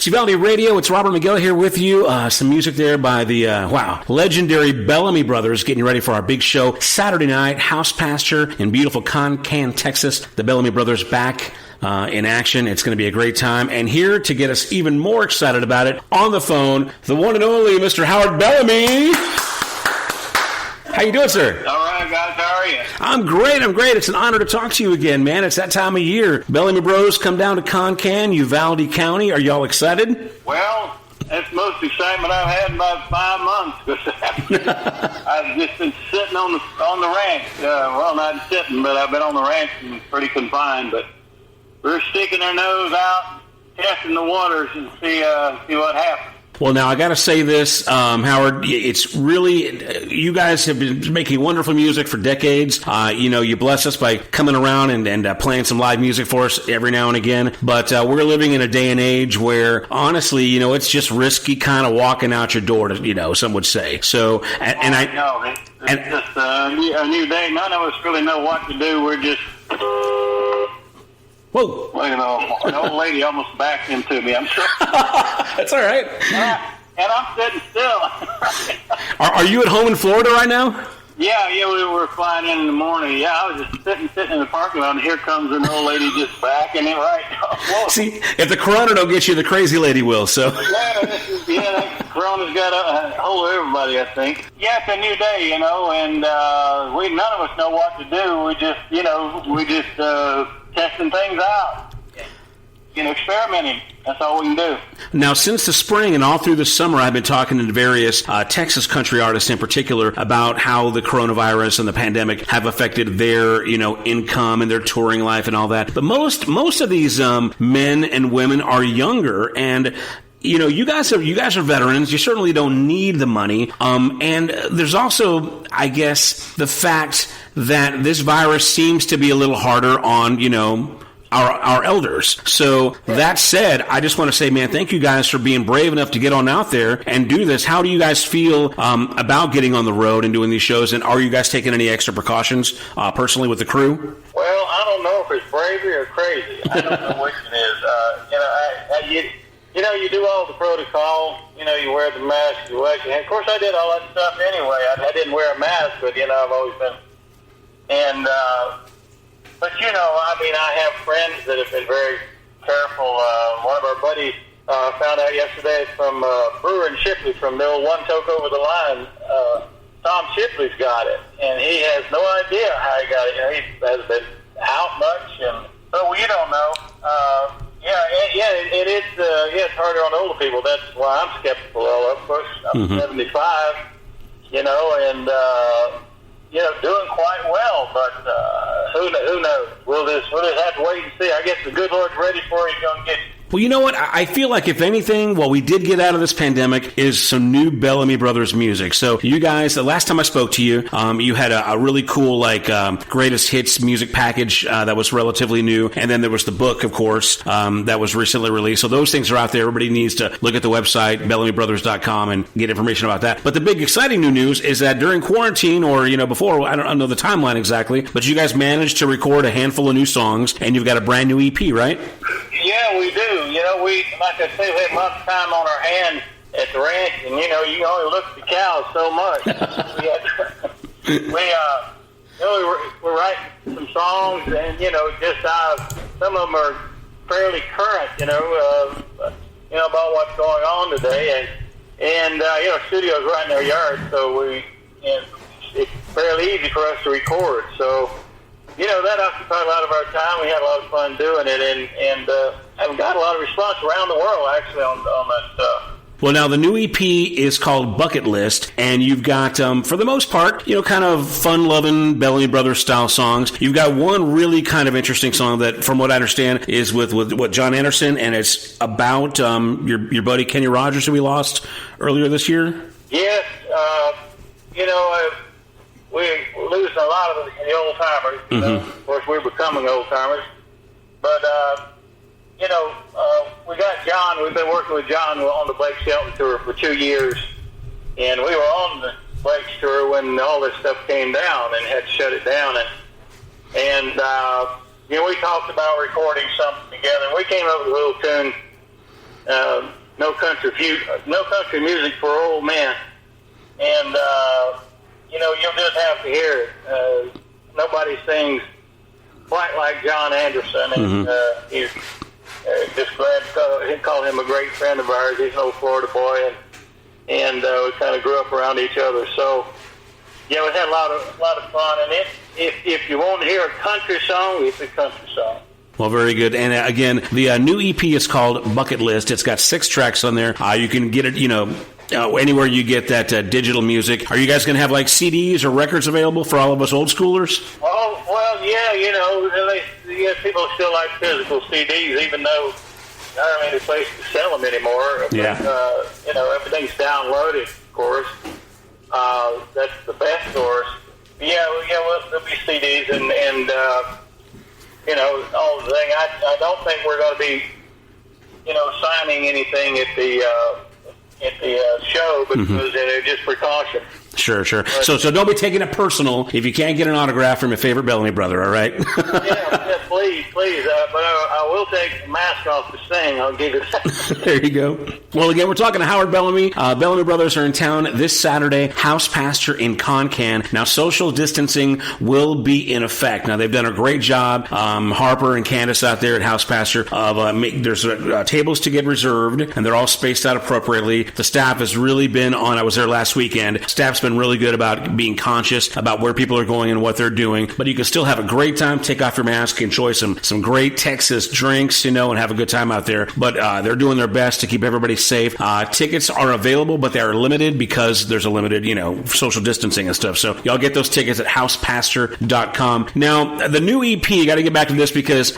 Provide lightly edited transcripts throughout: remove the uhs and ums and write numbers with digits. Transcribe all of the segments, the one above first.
It's Uvalde Radio. It's Robert Miguel here with you. Some music there by the, legendary Bellamy brothers, getting you ready for our big show Saturday night, House Pasture in beautiful Concan, Texas. The Bellamy brothers back in action. It's going to be a great time. And here to get us even more excited about it, on the phone, the one and only Mr. Howard Bellamy. How you doing, sir? All right, guys. How are you? I'm great. It's an honor to talk to you again, man. It's that time of year. Bellamy Bros come down to Concan, Uvalde County. Are y'all excited? Well, that's the most excitement I've had in about 5 months. I've just been sitting on the ranch. Well, not sitting, but I've been on the ranch and pretty confined. But we're sticking our nose out, testing the waters, and see what happens. Well, now, I got to say this, Howard, it's really, you guys have been making wonderful music for decades. You bless us by coming around and playing some live music for us every now and again. But we're living in a day and age where, honestly, it's just risky kind of walking out your door, some would say. So, it's just a new day. None of us really know what to do. We're just... Whoa. Well, an old lady almost backed into me. I'm sorry. That's all right. And I'm sitting still. Are you at home in Florida right now? Yeah, we were flying in the morning. Yeah, I was just sitting in the parking lot, and here comes an old lady just backing it right now. See, if the corona don't get you, the crazy lady will, so. Yeah, corona's got a hold of everybody, I think. Yeah, it's a new day, and none of us know what to do. We just testing things out, experimenting. That's all we can do. Now, since the spring and all through the summer, I've been talking to various Texas country artists in particular about how the coronavirus and the pandemic have affected their, income and their touring life and all that. But most of these men and women are younger, and you guys are veterans. You certainly don't need the money. And there's also, I guess, the fact that this virus seems to be a little harder on, our elders. So that said, I just want to say, man, thank you guys for being brave enough to get on out there and do this. How do you guys feel about getting on the road and doing these shows? And are you guys taking any extra precautions personally with the crew? Well, I don't know if it's bravery or crazy. I don't know which it is. You do all the protocol. You wear the mask. And of course, I did all that stuff anyway. I didn't wear a mask, but I've always been. And but I have friends that have been very careful. One of our buddies found out yesterday from Brewer and Shipley from the old One Toke Over the Line. Tom Shipley's got it, and he has no idea how he got it. He hasn't been out much, and so we don't know. It's harder on older people. That's why I'm skeptical of course. I'm 75, doing quite well, but who knows? We'll just have to wait and see. I guess the good Lord's ready for you. He's going to get you. Well, you know what? I feel like if anything, what we did get out of this pandemic is some new Bellamy Brothers music. So you guys, the last time I spoke to you, you had a really cool, greatest hits music package that was relatively new. And then there was the book, of course, that was recently released. So those things are out there. Everybody needs to look at the website, BellamyBrothers.com, and get information about that. But the big exciting new news is that during quarantine or, before, I don't know the timeline exactly, but you guys managed to record a handful of new songs, and you've got a brand new EP, right? Yeah, we do. Like I say, we have much time on our hands at the ranch, and you can only look at the cows so much. We're writing some songs, and some of them are fairly current, about what's going on today, and studio's right in our yard, so it's fairly easy for us to record. So. That occupied a lot of our time. We had a lot of fun doing it, and I've got a lot of response around the world, actually, on that stuff. Well, now, the new EP is called Bucket List, and you've got, for the most part, kind of fun-loving Bellamy Brothers style songs. You've got one really kind of interesting song that, from what I understand, is with John Anderson, and it's about your buddy Kenny Rogers, who we lost earlier this year. Yes, we're losing a lot of the old-timers. Of course, we're becoming old-timers. But, we got John. We've been working with John on the Blake Shelton tour for 2 years. And we were on the Blake's tour when all this stuff came down and had to shut it down. And we talked about recording something together. We came up with a little tune no country music for old men. And, you'll just have to hear it. Nobody sings quite like John Anderson. And he's just glad to call him a great friend of ours. He's an old Florida boy, and we kind of grew up around each other. So, yeah, we had a lot of fun. And if you want to hear a country song, it's a country song. Well, very good. And again, the new EP is called Bucket List. It's got 6 tracks on there. You can get it, anywhere you get that digital music. Are you guys going to have like CDs or records available for all of us old schoolers? Well, yeah, people still like physical CDs, even though there aren't any place to sell them anymore. Yeah. But, everything's downloaded, of course. That's the best source. There'll be CDs and all the thing. I don't think we're going to be, signing anything at the show because it's just precaution. Sure. So don't be taking it personal if you can't get an autograph from your favorite Bellamy brother, all right? yeah, please. But I will take the mask off to sing. I'll give you that. There you go. Well, again, we're talking to Howard Bellamy. Bellamy Brothers are in town this Saturday, House Pasture in Concan. Now, social distancing will be in effect. Now, they've done a great job, Harper and Candace out there at House Pasture, of there's tables to get reserved, and they're all spaced out appropriately. The staff has really been on. I was there last weekend. Staff's been really good about being conscious about where people are going and what they're doing. But you can still have a great time. Take off your mask, enjoy some great Texas drinks, and have a good time out there. But they're doing their best to keep everybody safe. Tickets are available, but they are limited because there's a limited, social distancing and stuff. So y'all get those tickets at housepasture.com. Now, the new EP, got to get back to this because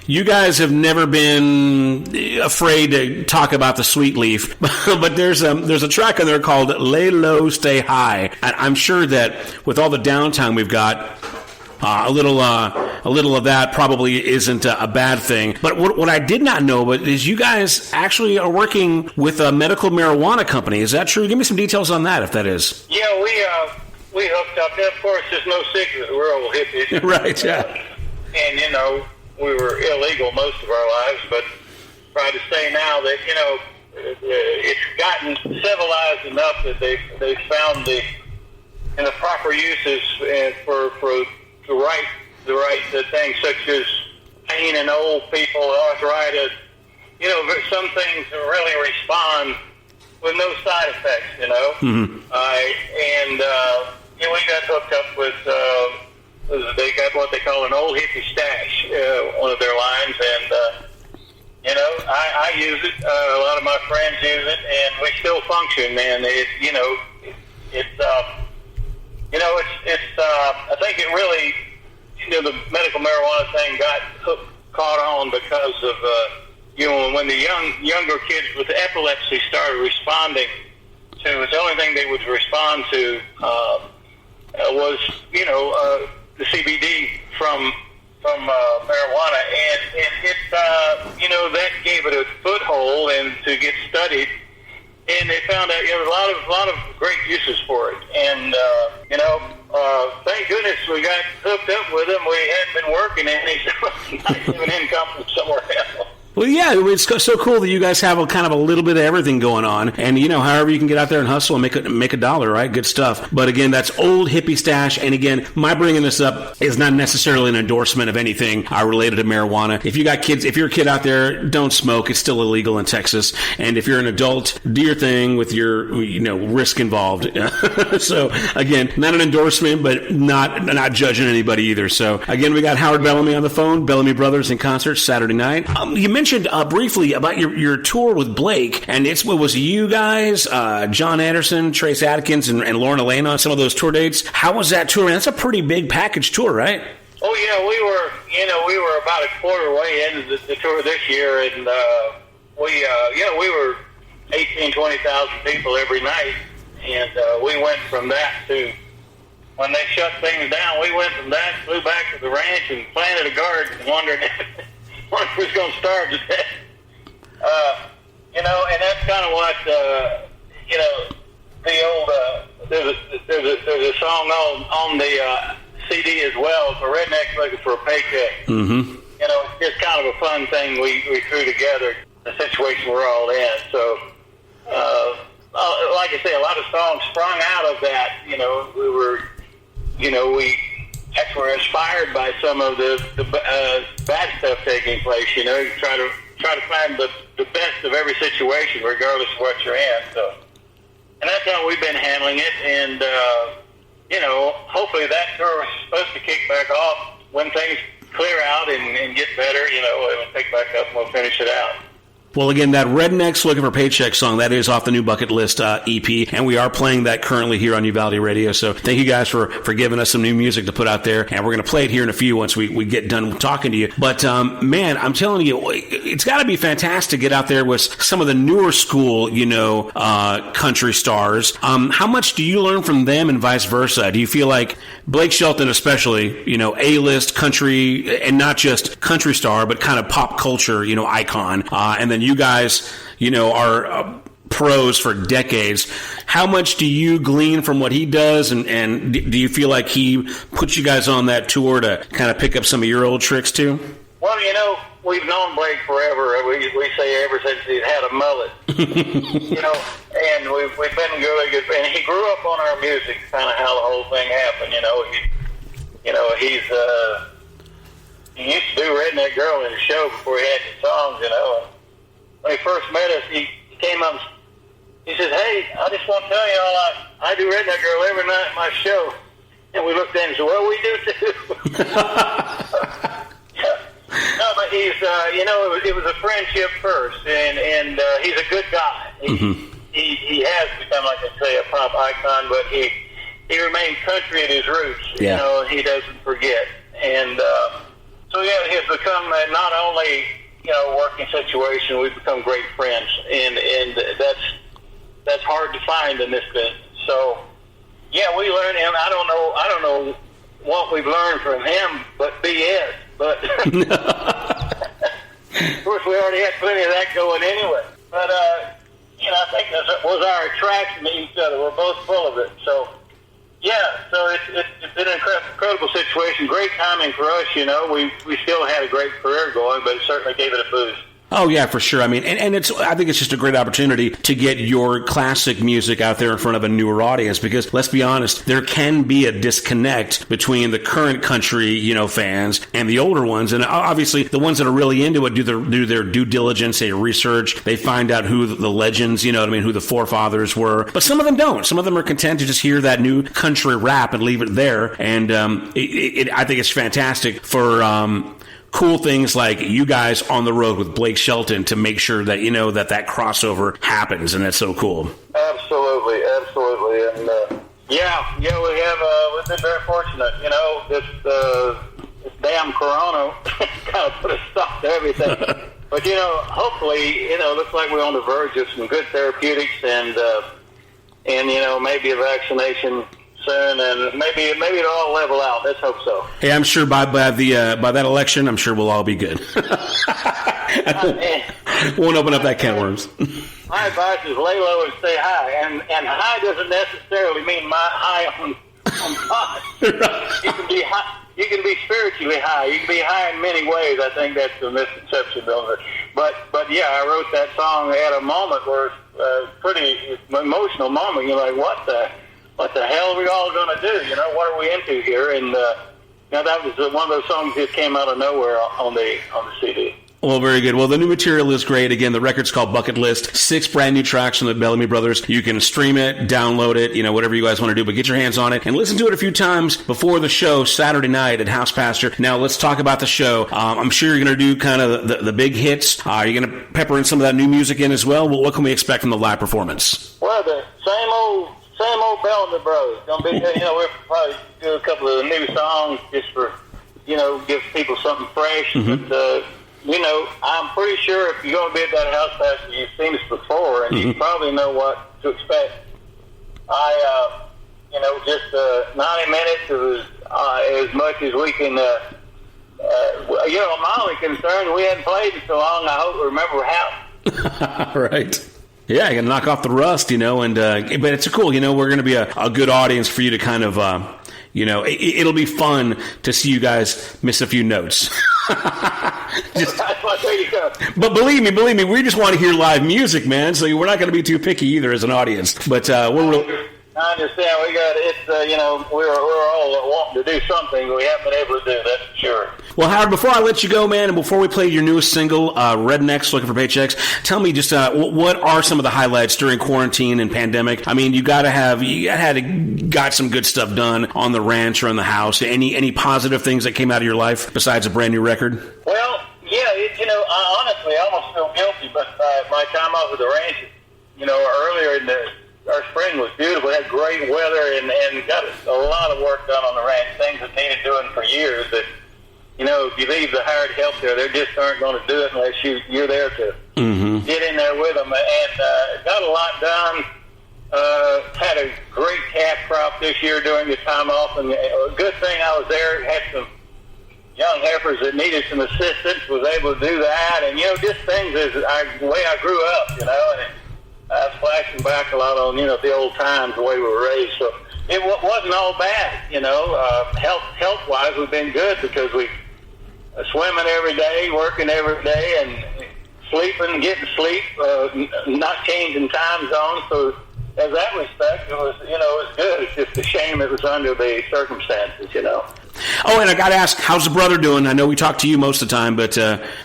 you guys have never been afraid to talk about the Sweet Leaf, but there's a track on there called Lay Low, Stay High. And I'm sure that with all the downtime we've got, a little of that probably isn't a bad thing. But what I did not know is you guys actually are working with a medical marijuana company. Is that true? Give me some details on that, if that is. Yeah, we hooked up. Of course, there's no secret we're old hippies. Right, yeah. And, we were illegal most of our lives, but try to say now that, it's gotten civilized enough that they've found the proper uses for the right things, such as pain in old people, arthritis. Some things really respond with no side effects. Mm-hmm. We got hooked up with. They got what they call an old hippie stash, one of their lines, and. I use it. A lot of my friends use it, and we still function. Man, I think it really, the medical marijuana thing caught on because of when the younger kids with epilepsy started responding to it. The only thing they would respond to was the CBD from marijuana, and it that gave it a foothold and to get studied, and they found out a lot of great uses for it, and thank goodness we got hooked up with them. We hadn't been working any, so not even income from somewhere else. Well, yeah, it's so cool that you guys have a kind of a little bit of everything going on, and however you can get out there and hustle and make a dollar, right? Good stuff. But again, that's Old Hippie Stash, and again, my bringing this up is not necessarily an endorsement of anything related to marijuana. If you got kids, if you're a kid out there, don't smoke. It's still illegal in Texas, and if you're an adult, do your thing with your risk involved. So again, not an endorsement, but not judging anybody either. So again, we got Howard Bellamy on the phone, Bellamy Brothers in concert Saturday night. You mentioned briefly about your tour with Blake, and it was you guys, John Anderson, Trace Adkins, and Lauren Elena on some of those tour dates. How was that tour? That's a pretty big package tour, right? Oh yeah, we were about a quarter way into the tour this year, and we were 20,000 people every night, and we went from that to when they shut things down. We went from that, flew back to the ranch, and planted a garden, wondering if we was going to starve to death. And that's kind of what, the old, there's a song on the CD as well, for Rednecks Looking for a Paycheck. Mm-hmm. It's just kind of a fun thing we threw together. the situation we're all in. So, like I say, a lot of songs sprung out of that. We actually were inspired by some of the bad stuff taking place. You try to find the best of every situation, regardless of what you're in. So, and that's how we've been handling it. And hopefully that tour is supposed to kick back off when things clear out and get better. It'll pick back up and we'll finish it out. Well, again, that Rednecks Looking for Paychecks song, that is off the new Bucket List EP, and we are playing that currently here on Uvalde Radio. So thank you guys for giving us some new music to put out there, and we're going to play it here in a few once we get done talking to you. But, man, I'm telling you, it's got to be fantastic to get out there with some of the newer school, country stars. How much do you learn from them and vice versa? Do you feel like Blake Shelton especially, A-list country, and not just country star, but kind of pop culture, icon, and then you guys, are pros for decades. How much do you glean from what he does, and do you feel like he puts you guys on that tour to kind of pick up some of your old tricks too? Well, we've known Blake forever. We say ever since he's had a mullet. And we've been really good. And he grew up on our music, kind of how the whole thing happened. He used to do Redneck Girl in the show before he had the songs. When he first met us, he came up and he said, "Hey, I just want to tell you all, I do Redneck Girl every night at my show." And we looked at him and said, "Well, we do too." No, but he's, it was a friendship first, and he's a good guy. He has become, like I say, a pop icon, but he remains country at his roots. Yeah. He doesn't forget. And so, he's become not only working situation, we've become great friends, and that's hard to find in this business. So, we learn him. I don't know what we've learned from him, but BS. But of course, we already had plenty of that going anyway. But I think that was our attraction to each other. We're both full of it. So. So it's been an incredible situation. Great timing for us, We still had a great career going, but it certainly gave it a boost. Oh, yeah, for sure. I mean, and I think it's just a great opportunity to get your classic music out there in front of a newer audience, because let's be honest, there can be a disconnect between the current country, fans and the older ones. And obviously the ones that are really into it do their due diligence, they research, they find out who the legends, who the forefathers were. But some of them don't. Some of them are content to just hear that new country rap and leave it there. And I think it's fantastic for cool things like you guys on the road with Blake Shelton to make sure that that crossover happens, and that's so cool. Absolutely. And we have we've been very fortunate. This damn Corona kind of put a stop to everything. But hopefully, looks like we're on the verge of some good therapeutics and maybe a vaccination soon, and maybe it'll all level out. Let's hope so. Hey, I'm sure by that election, I'm sure we'll all be good. Won't open up that can of worms. My advice is lay low and stay high, and high doesn't necessarily mean high on pot. Right. You can be spiritually high. You can be high in many ways. I think that's the misconception of it. But I wrote that song at a moment where it's a pretty emotional moment. You're like, what the hell are we all going to do? What are we into here? And that was one of those songs that came out of nowhere on the CD. Well, very good. Well, the new material is great. Again, the record's called Bucket List. 6 brand new tracks from the Bellamy brothers. You can stream it, download it, whatever you guys want to do, but get your hands on it and listen to it a few times before the show Saturday night at House Pasture. Now, let's talk about the show. I'm sure you're going to do kind of the big hits. Are you going to pepper in some of that new music in as well? What can we expect from the live performance? Well, the same old Bellamy brothers. Gonna be, we'll probably do a couple of the new songs just for, give people something fresh. Mm-hmm. But, I'm pretty sure if you're going to be at that House Pasture, you've seen us before, and you probably know what to expect. Just 90 minutes is as much as we can. My only concern, we hadn't played it so long. I hope we remember how. Right. Yeah, you got to knock off the rust, but it's cool. We're going to be a good audience for you to kind of, it'll be fun to see you guys miss a few notes. There you go. But believe me, we just want to hear live music, man. So we're not going to be too picky either as an audience. But we're real. I understand. We got it's we're all wanting to do something. We haven't been able to do. That's for sure. Well, Howard, before I let you go, man, and before we play your newest single, Rednecks, Looking for Paychecks, tell me just what are some of the highlights during quarantine and pandemic? I mean, you got some good stuff done on the ranch or in the house. Any positive things that came out of your life besides a brand new record? Well, yeah, I honestly almost feel guilty, but my time off at the ranch, earlier our spring was beautiful. We had great weather and got a lot of work done on the ranch, things that needed doing for years that, if you leave the hired help there, they just aren't going to do it unless you're there to get in there with them. And got a lot done. Had a great calf crop this year during the time off. And a good thing I was there, had some young heifers that needed some assistance, was able to do that. And, just things as the way I grew up, and I was flashing back a lot on, the old times, the way we were raised. So it wasn't all bad, Health-wise, we've been good because we swimming every day, working every day, and sleeping, getting sleep, not changing time zones. So as that respect, it was good. It's just a shame it was under the circumstances, Oh, and I got to ask, how's the brother doing? I know we talk to you most of the time, but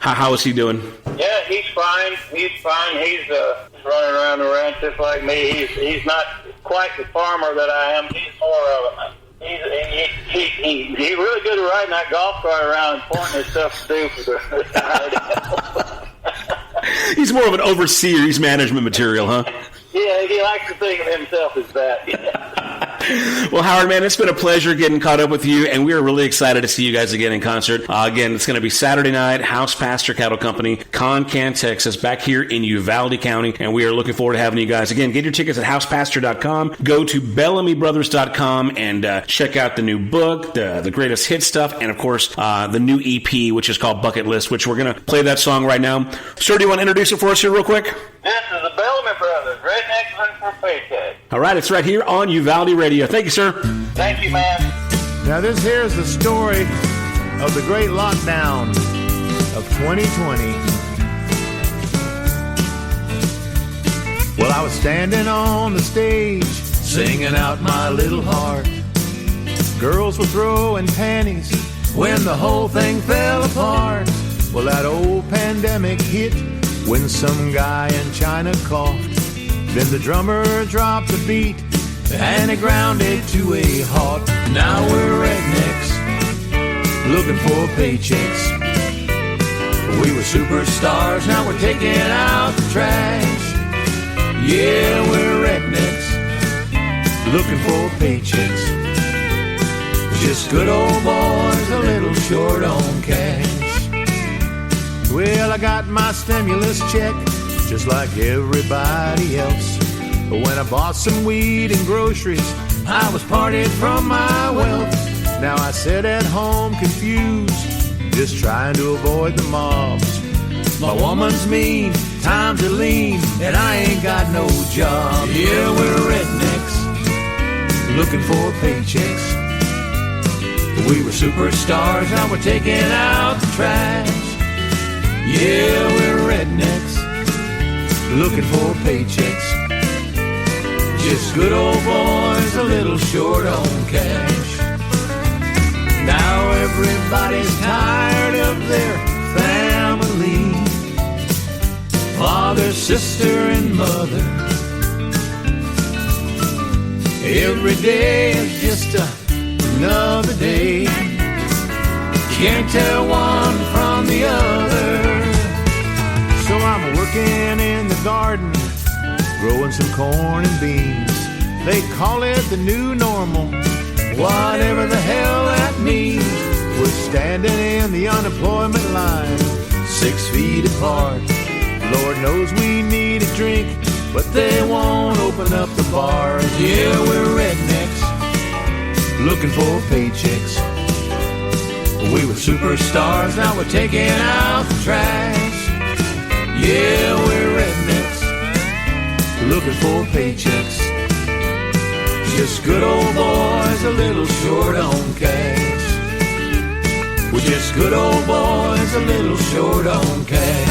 how is he doing? Yeah, he's fine. He's running around the ranch just like me. He's not quite the farmer that I am. He's more of he's really good at riding that golf cart around and pointing his stuff to do for the He's more of an overseer. He's management material, huh? Yeah, he likes to think of himself as that. Well, Howard, man, it's been a pleasure getting caught up with you, and we are really excited to see you guys again in concert. Again, it's going to be Saturday night, House Pasture Cattle Company, Concan, Texas, back here in Uvalde County, and we are looking forward to having you guys. Again, get your tickets at housepasture.com. Go to BellamyBrothers.com and check out the new book, the greatest hit stuff, and, of course, the new EP, which is called Bucket List, which we're going to play that song right now. Sir, do you want to introduce it for us here real quick? This is the Bellamy Brothers, Rednecks Looking for Paychecks. All right, it's right here on Uvalde Radio. Thank you, sir. Thank you, man. Now this here's the story of the great lockdown of 2020. Well, I was standing on the stage, singing out my little heart. Girls were throwing panties when the whole thing fell apart. Well, that old pandemic hit when some guy in China coughed. Then the drummer dropped the beat and it grounded to a halt. Now we're rednecks looking for paychecks. We were superstars, now we're taking out the trash. Yeah, we're rednecks looking for paychecks. Just good old boys, a little short on cash. Well, I got my stimulus check just like everybody else. But when I bought some weed and groceries, I was parted from my wealth. Now I sit at home confused, just trying to avoid the mobs. My woman's mean, times are lean, and I ain't got no job. Yeah, we're rednecks looking for paychecks. We were superstars, now we're taking out the trash. Yeah, we're rednecks looking for paychecks. Just good old boys, a little short on cash. Now everybody's tired of their family, father, sister, and mother. Every day is just another day. Can't tell one from the other. So I'm working in the garden, growing some corn and beans. They call it the new normal, whatever the hell that means. We're standing in the unemployment line, 6 feet apart. Lord knows we need a drink, but they won't open up the bars. Yeah, we're rednecks looking for paychecks. We were superstars, now we're taking out the trash. Yeah, we're rednecks looking for paychecks. Just good old boys, a little short on cash. We're just good old boys, a little short on cash.